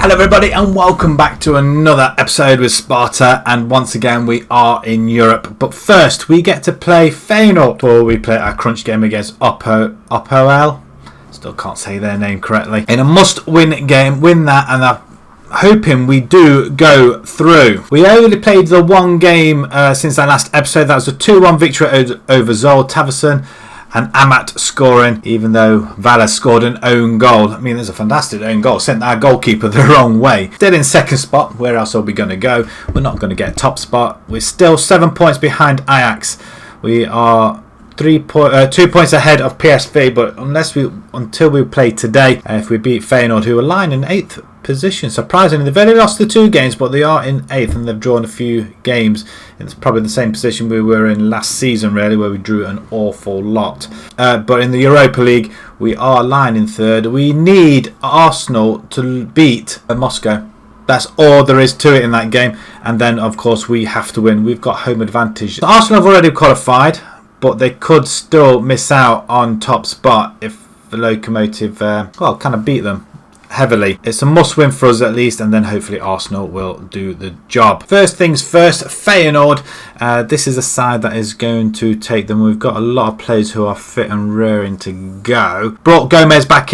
Hello everybody and welcome back to another episode with Sparta, and once again we are in Europe, but first we get to play Feyenoord before we play our crunch game against Opel. Still can't say their name correctly. In a must-win game, win that, and I'm hoping we do go through. We only played the one game since our last episode. That was a 2-1 victory over Zol Tavison. And Amat scoring, even though Vala scored an own goal. I mean, there's a fantastic own goal. Sent our goalkeeper the wrong way. Still in second spot. Where else are we going to go? We're not going to get top spot. We're still 7 points behind Ajax. We are 2 points ahead of PSV. But until we play today, if we beat Feyenoord, who are lying in 8th position. Surprisingly, they've only lost the 2 games, but they are in 8th and they've drawn a few games. It's probably the same position we were in last season, really, where we drew an awful lot. But in the Europa League, we are lying in 3rd. We need Arsenal to beat Moscow. That's all there is to it in that game. And then, of course, we have to win. We've got home advantage. Arsenal have already qualified, but they could still miss out on top spot if the Locomotive, kind of beat them heavily. It's a must win for us at least, and then hopefully Arsenal will do the job. First things first, Feyenoord. This is a side that is going to take them. We've got a lot of players who are fit and raring to go. Brought Gomez back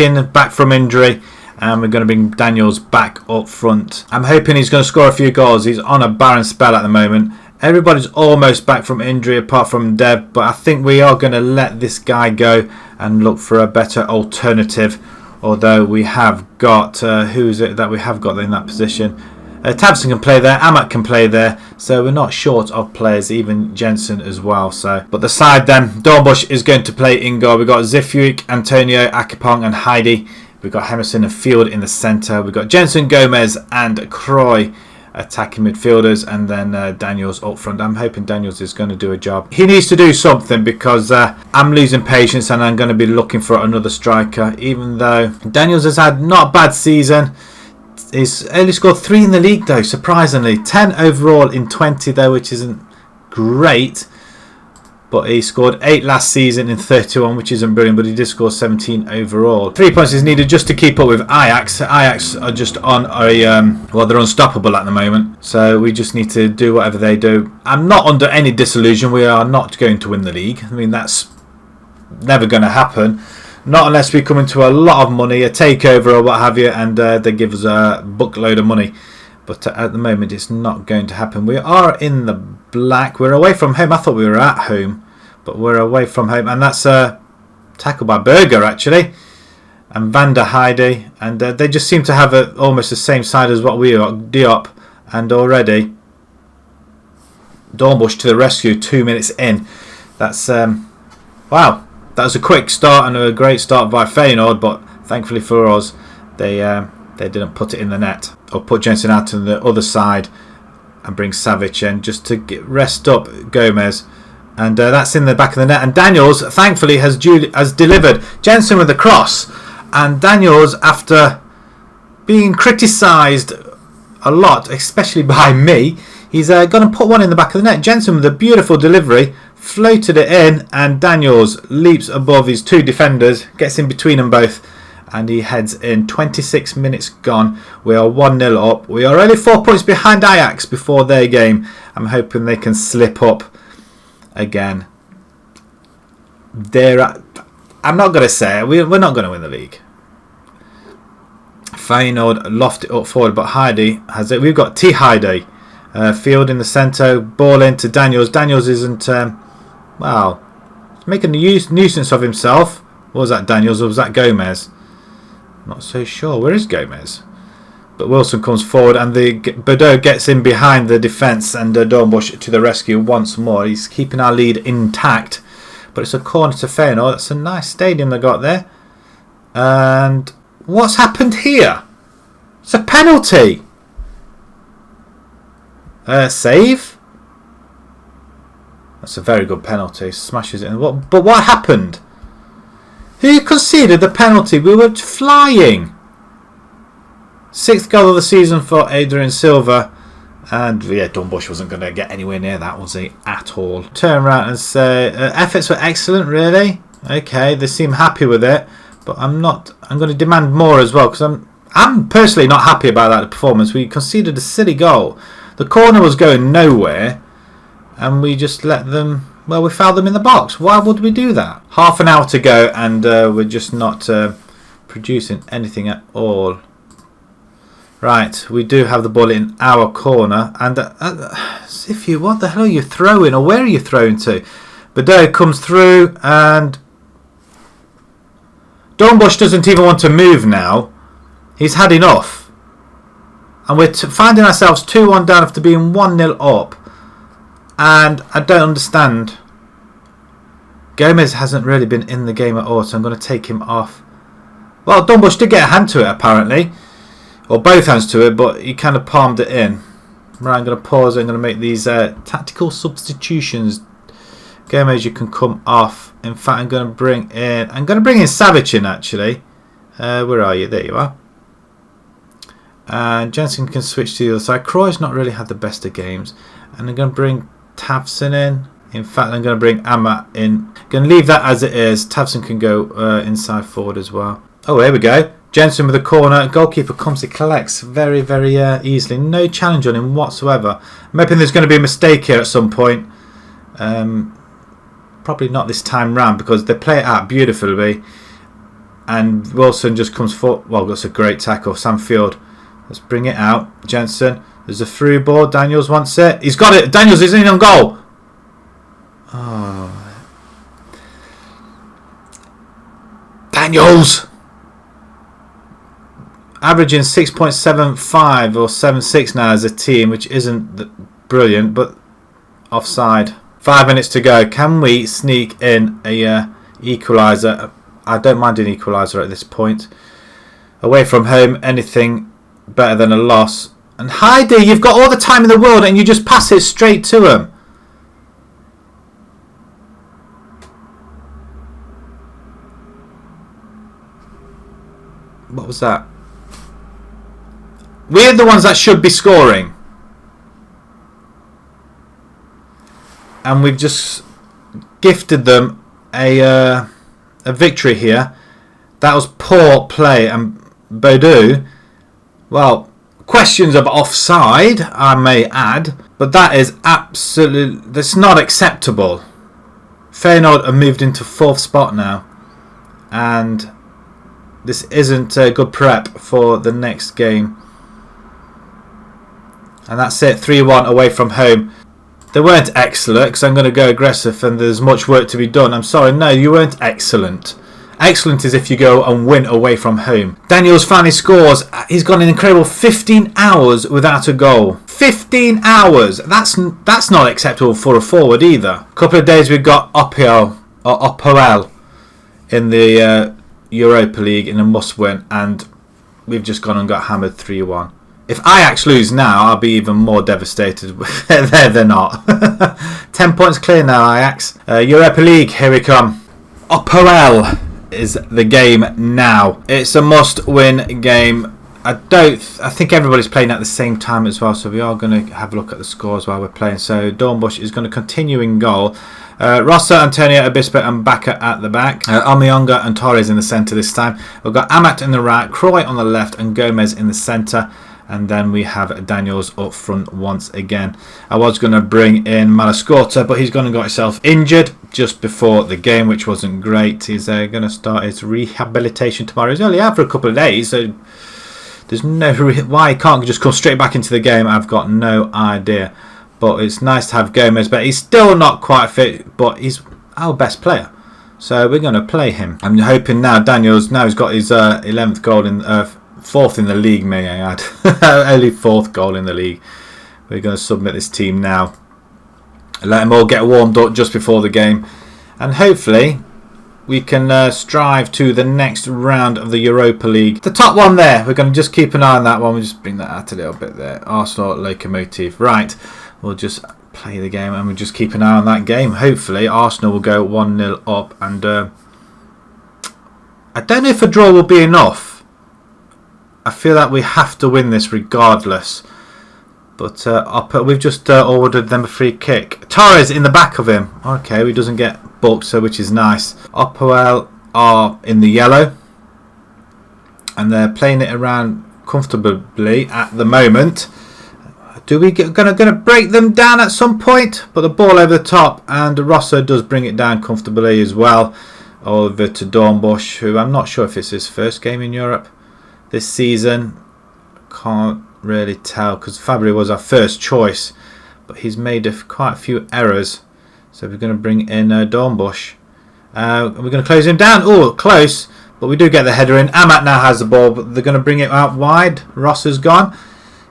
from injury, and we're going to bring Daniels back up front. I'm hoping he's going to score a few goals. He's on a barren spell at the moment. Everybody's almost back from injury apart from Deb, but I think we are going to let this guy go and look for a better alternative. Although we have got, who is it that we have got in that position? Tavson can play there, Amat can play there, so we're not short of players, even Jensen as well. So, but the side then, Dornbusch is going to play in goal. We've got Zifuik, Antonio, Akipong and Heidi. We've got Hemerson and Field in the centre. We've got Jensen, Gomez and Croy attacking midfielders, and then Daniels up front. I'm hoping Daniels is going to do a job. He needs to do something because I'm losing patience and I'm going to be looking for another striker, even though Daniels has had not a bad season. He's only scored 3 in the league though, surprisingly. 10 overall in 20 though, which isn't great. But he scored 8 last season in 31, which isn't brilliant, but he did score 17 overall. 3 points is needed just to keep up with Ajax. Ajax are just on a, they're unstoppable at the moment. So we just need to do whatever they do. I'm not under any disillusion. We are not going to win the league. I mean, that's never going to happen. Not unless we come into a lot of money, a takeover or what have you, and they give us a buckload of money. But at the moment, it's not going to happen. We are in the black. We're away from home. I thought we were at home, but we're away from home. And that's a tackle by Berger, actually. And Van der Heide. And they just seem to have almost the same side as what we are. Diop. And already, Dornbusch to the rescue 2 minutes in. That's, wow. That was a quick start and a great start by Feyenoord. But thankfully for us, they didn't put it in the net. Or put Jensen out to the other side and bring Savic in just to rest up Gomez. And that's in the back of the net. And Daniels, thankfully, has delivered. Jensen with the cross. And Daniels, after being criticised a lot, especially by me, he's going to put one in the back of the net. Jensen with a beautiful delivery, floated it in, and Daniels leaps above his 2 defenders, gets in between them both, and he heads in. 26 minutes gone. We are 1-0 up. We are only 4 points behind Ajax before their game. I'm hoping they can slip up again. I'm not going to say it. We're not going to win the league. Feyenoord loft it up forward, but Heidi has it. We've got T. Heidi. Field in the centre. Ball into Daniels. Daniels isn't, making a nuisance of himself. Was that Daniels or was that Gomez? Not so sure. Where is Gomez? But Wilson comes forward and Bordeaux gets in behind the defence, and Dornbusch to the rescue once more. He's keeping our lead intact. But it's a corner to Feyenoord. That's a nice stadium they got there. And what's happened here? It's a penalty. Save. That's a very good penalty. Smashes it in. But what happened? Who conceded the penalty? We were flying. 6th goal of the season for Adrian Silva. And yeah, Dornbusch wasn't going to get anywhere near that, was he? At all. Turn around and say, efforts were excellent, really. Okay, they seem happy with it. But I'm not. I'm going to demand more as well, because I'm personally not happy about that performance. We conceded a silly goal. The corner was going nowhere, and we just let them. Well, we fouled them in the box. Why would we do that? Half an hour to go, and we're just not producing anything at all. Right, we do have the ball in our corner, and Sifu, what the hell are you throwing, or where are you throwing to? Bordeaux comes through, and Dornbusch doesn't even want to move now. He's had enough, and we're finding ourselves 2-1 down after being 1-0 up. And I don't understand. Gomez hasn't really been in the game at all, so I'm going to take him off. Well, Dornbusch did get a hand to it, apparently. Or both hands to it, but he kind of palmed it in. Right, I'm going to pause. I'm going to make these tactical substitutions. Gomez, you can come off. In fact, I'm going to bring in... Savic in, actually. Where are you? There you are. And Jensen can switch to the other side. Croy's not really had the best of games. And I'm going to bring Tavson in. In fact, I'm going to bring Amat in. Going to leave that as it is. Tavson can go inside forward as well. Oh, here we go. Jensen with a corner. Goalkeeper comes to collects very, very easily. No challenge on him whatsoever. I'm hoping there's going to be a mistake here at some point. Probably not this time round because they play it out beautifully. And Wilson just comes forward. Well, that's a great tackle. Sam Field. Let's bring it out. Jensen. There's a through ball. Daniels wants it. He's got it. Daniels is in on goal. Oh. Daniels. Averaging 6.75 or 7.6 now as a team, which isn't brilliant, but offside. 5 minutes to go. Can we sneak in a equaliser? I don't mind an equaliser at this point. Away from home, anything better than a loss. And Heidi, you've got all the time in the world and you just pass it straight to him. What was that? We're the ones that should be scoring. And we've just gifted them a victory here. That was poor play. And Bordeaux, well, questions of offside, I may add. But that is absolutely... That's not acceptable. Feyenoord have moved into 4th spot now. And this isn't a good prep for the next game. And that's it, 3-1 away from home. They weren't excellent because I'm going to go aggressive and there's much work to be done. I'm sorry, no, you weren't excellent. Excellent is if you go and win away from home. Daniels finally scores. He's gone an incredible 15 hours without a goal. 15 hours! That's not acceptable for a forward either. A couple of days we've got Opoel in the Europa League in a must-win, and we've just gone and got hammered 3-1. If Ajax lose now, I'll be even more devastated. They're not. 10 points clear now, Ajax. Europa League, here we come. Opoel is the game now. It's a must-win game. I think everybody's playing at the same time as well, so we are going to have a look at the scores while we're playing. So Dornbusch is going to continue in goal. Rossa, Antonio, Obispo and Bacca at the back. Amionga and Torres in the centre this time. We've got Amat in the right, Croy on the left and Gomez in the centre. And then we have Daniels up front once again. I was going to bring in Malascorta, but he's gone and got himself injured just before the game, which wasn't great. He's going to start his rehabilitation tomorrow. He's only out for a couple of days, so there's no why he can't just come straight back into the game. I've got no idea. But it's nice to have Gomez, but he's still not quite fit, but he's our best player. So we're going to play him. I'm hoping now Daniels, now he's got his 11th goal in... 4th in the league, may I add. Only 4th goal in the league. We're going to submit this team now. Let them all get warmed up just before the game. And hopefully we can strive to the next round of the Europa League. The top one there. We're going to just keep an eye on that one. We'll just bring that out a little bit there. Arsenal Lokomotiv. Right. We'll just play the game and we'll just keep an eye on that game. Hopefully Arsenal will go 1-0 up. And I don't know if a draw will be enough. I feel like we have to win this regardless. But we've just ordered them a free kick. Torres in the back of him. Okay, he doesn't get booked, so which is nice. Opoel are in the yellow. and they're playing it around comfortably at the moment. Do we gonna break them down at some point? But the ball over the top, and Rosso does bring it down comfortably as well. Over to Dornbusch, who I'm not sure if it's his first game in Europe this season. Can't really tell because Fabry was our first choice, but he's made quite a few errors. So we're going to bring in Dornbusch. We're going to close him down. Oh, close, but we do get the header in. Amat now has the ball, but they're going to bring it out wide. Ross has gone.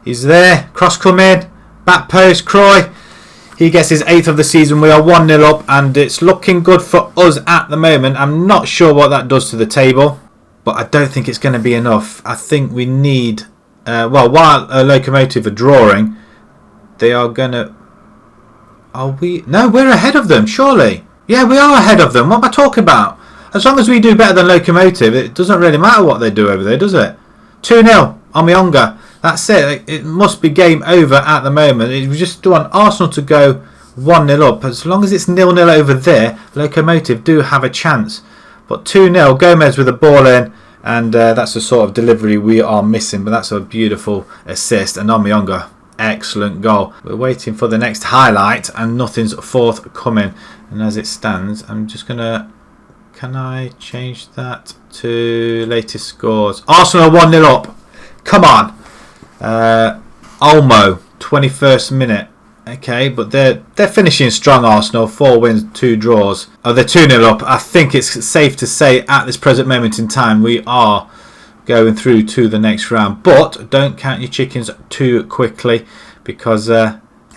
He's there. Cross come in. Back post. Croy. He gets his 8th of the season. We are 1-0 up, and it's looking good for us at the moment. I'm not sure what that does to the table, but I don't think it's going to be enough. I think we need... while Locomotive are drawing, they are going to... Are we... No, we're ahead of them, surely. Yeah, we are ahead of them. What am I talking about? As long as we do better than Locomotive, it doesn't really matter what they do over there, does it? 2-0, Omiyonga. That's it. It must be game over at the moment. We just want Arsenal to go 1-0 up. As long as it's 0-0 over there, Locomotive do have a chance. But 2-0, Gomez with the ball in. And that's the sort of delivery we are missing. But that's a beautiful assist. And Omiyonga, excellent goal. We're waiting for the next highlight. And nothing's forthcoming. And as it stands, I'm just going to... Can I change that to latest scores? Arsenal 1-0 up. Come on. Olmo, 21st minute. Okay, but they're finishing strong, Arsenal. 4 wins, 2 draws. Oh, they're 2-0 up. I think it's safe to say at this present moment in time we are going through to the next round. But don't count your chickens too quickly because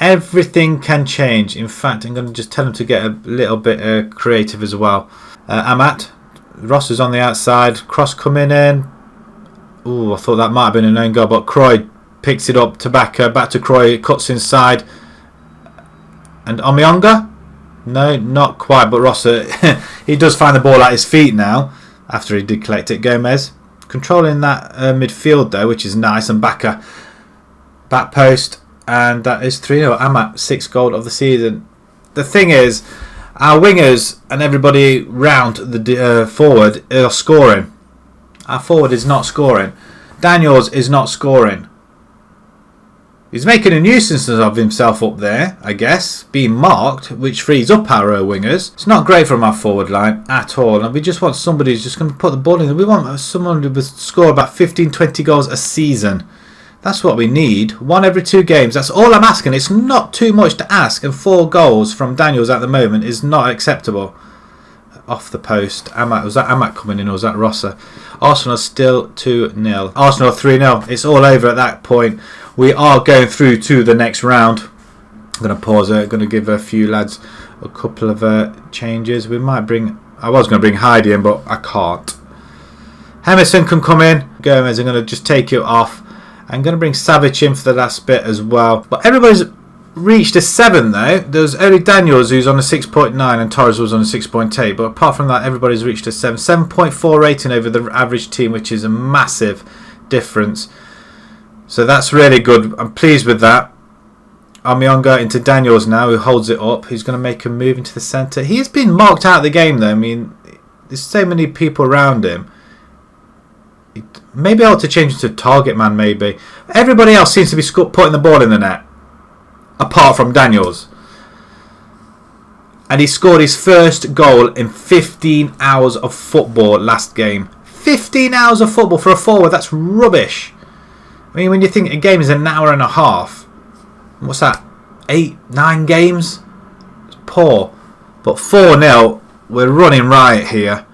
everything can change. In fact, I'm going to just tell them to get a little bit creative as well. Amat, Ross is on the outside. Cross coming in. Ooh, I thought that might have been an own goal, but Croy picks it up to back to Croy, cuts inside. And Omiyonga? No, not quite, but Rossa, he does find the ball at his feet now, after he did collect it. Gomez, controlling that midfield though, which is nice, and back post, and that is 3-0. Amat, 6th goal of the season. The thing is, our wingers and everybody round the forward are scoring. Our forward is not scoring. Daniels is not scoring. He's making a nuisance of himself up there, I guess, being marked, which frees up our wingers. It's not great from our forward line at all. And we just want somebody who's just going to put the ball in. We want someone who will score about 15-20 goals a season. That's what we need. 1 every 2 games. That's all I'm asking. It's not too much to ask. And 4 goals from Daniels at the moment is not acceptable. Off the post. Was that Amat coming in or was that Rossa? Arsenal still 2-0. Arsenal 3-0. It's all over at that point. We are going through to the next round. I'm going to pause it. I'm going to give a few lads a couple of changes. We might bring... I was going to bring Heidi in, but I can't. Hemerson can come in. Gomez, I'm going to just take it off. I'm going to bring Savic in for the last bit as well. But everybody's reached a 7 though. There's only Daniels who's on a 6.9 and Torres was on a 6.8. But apart from that, everybody's reached a 7. 7.4 rating over the average team, which is a massive difference. So that's really good. I'm pleased with that. Omiyonga into Daniels now, who holds it up. He's going to make a move into the centre. He has been marked out of the game though. I mean, there's so many people around him. Maybe I ought to change it to target man, maybe. Everybody else seems to be putting the ball in the net. Apart from Daniels. And he scored his first goal in 15 hours of football last game. 15 hours of football for a forward, that's rubbish. I mean, when you think a game is an hour and a half. What's that? 8, 9 games? It's poor. But 4-0, we're running riot here.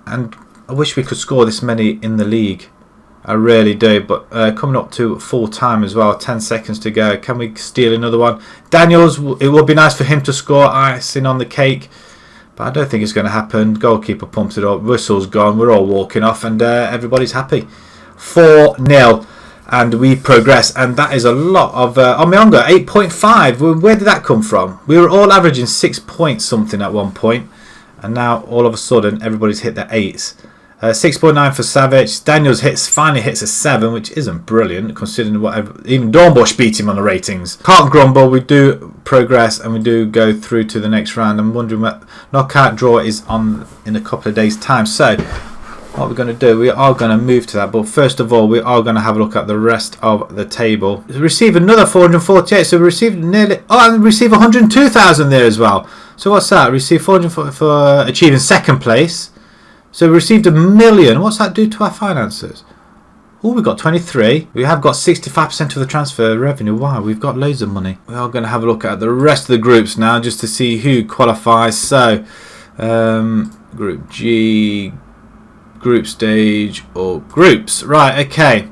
And I wish we could score this many in the league. I really do. But coming up to full time as well. 10 seconds to go. Can we steal another one? Daniels, it would be nice for him to score. Icing on the cake. But I don't think it's going to happen. Goalkeeper pumps it up. Whistle's gone. We're all walking off. And everybody's happy. 4-0. And we progress. And that is a lot of... Omiyonga, 8.5. Where did that come from? We were all averaging 6 points something at one point. And now, all of a sudden, everybody's hit their 8s. 6.9 for Savic. Daniels finally hits a 7, which isn't brilliant, considering whatever. Even Dornbusch beat him on the ratings. Can't grumble. We do progress and we do go through to the next round. I'm wondering what knockout draw is on in a couple of days' time. So, what we're going to do, we are going to move to that. But first of all, we are going to have a look at the rest of the table. We received another 448, so we received nearly, and we received 102,000 there as well. So what's that? We received 400 for achieving second place. So we received $1 million. What's that do to our finances? Oh, we got 23. We have got 65% of the transfer revenue. Wow, we've got loads of money. We are going to have a look at the rest of the groups now, just to see who qualifies. So, Group G, Group Stage, or Groups. Right, okay.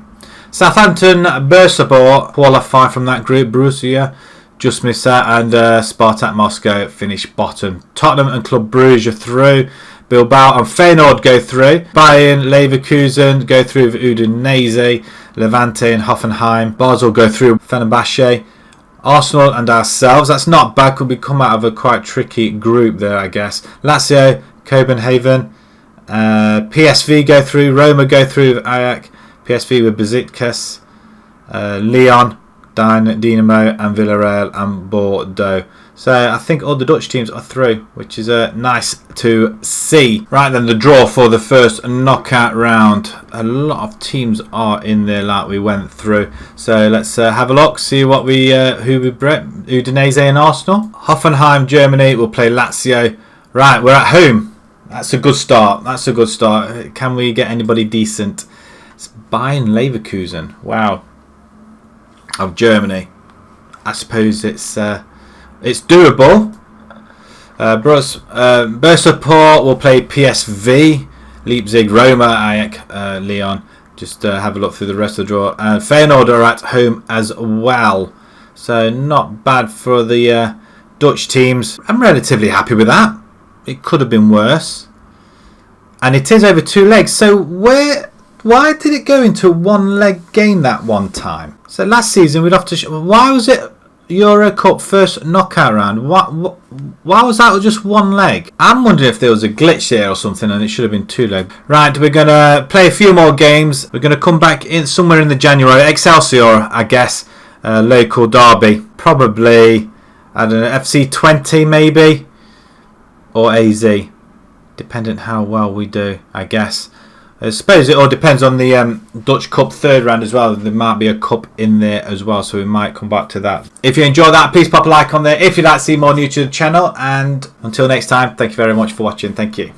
Southampton, Bursaspor qualify from that group. Borussia just missed that, and Spartak Moscow finished bottom. Tottenham and Club Brugge are through. Bilbao and Feyenoord go through. Bayern, Leverkusen go through with Udinese. Levante and Hoffenheim. Basel go through Fenerbahce. Arsenal and ourselves. That's not bad. Could we come out of a quite tricky group there, I guess. Lazio, Copenhagen. PSV go through. Roma go through with Ajax. PSV with Besiktas. Lyon, Dynamo and Villarreal and Bordeaux. So I think all the Dutch teams are through, which is nice to see. Right then, the draw for the first knockout round. A lot of teams are in there like we went through. So let's have a look, see what we who we brought. Udinese and Arsenal. Hoffenheim, Germany will play Lazio. Right, we're at home. That's a good start. That's a good start. Can we get anybody decent? It's Bayern Leverkusen. Wow. Of Germany. I suppose it's doable. Bursaspor will play PSV, Leipzig, Roma, Ajax, Lyon. Just have a look through the rest of the draw. And Feyenoord are at home as well. So not bad for the Dutch teams. I'm relatively happy with that. It could have been worse. And it is over 2 legs. So why did it go into a 1 leg game that one time? So last season we'd have to... why was it Euro Cup first knockout round? Why was that just 1 leg? I'm wondering if there was a glitch there or something and it should have been 2 legs. Right, we're going to play a few more games. We're going to come back in somewhere in the January. Excelsior, I guess. Local derby. Probably, I don't know, FC 20 maybe. Or AZ. Depending how well we do, I guess. I suppose it all depends on the Dutch Cup 3rd round as well. There might be a cup in there as well, so we might come back to that. If you enjoyed that, please pop a like on there if you'd like to see more new to the channel. And until next time, thank you very much for watching. Thank you.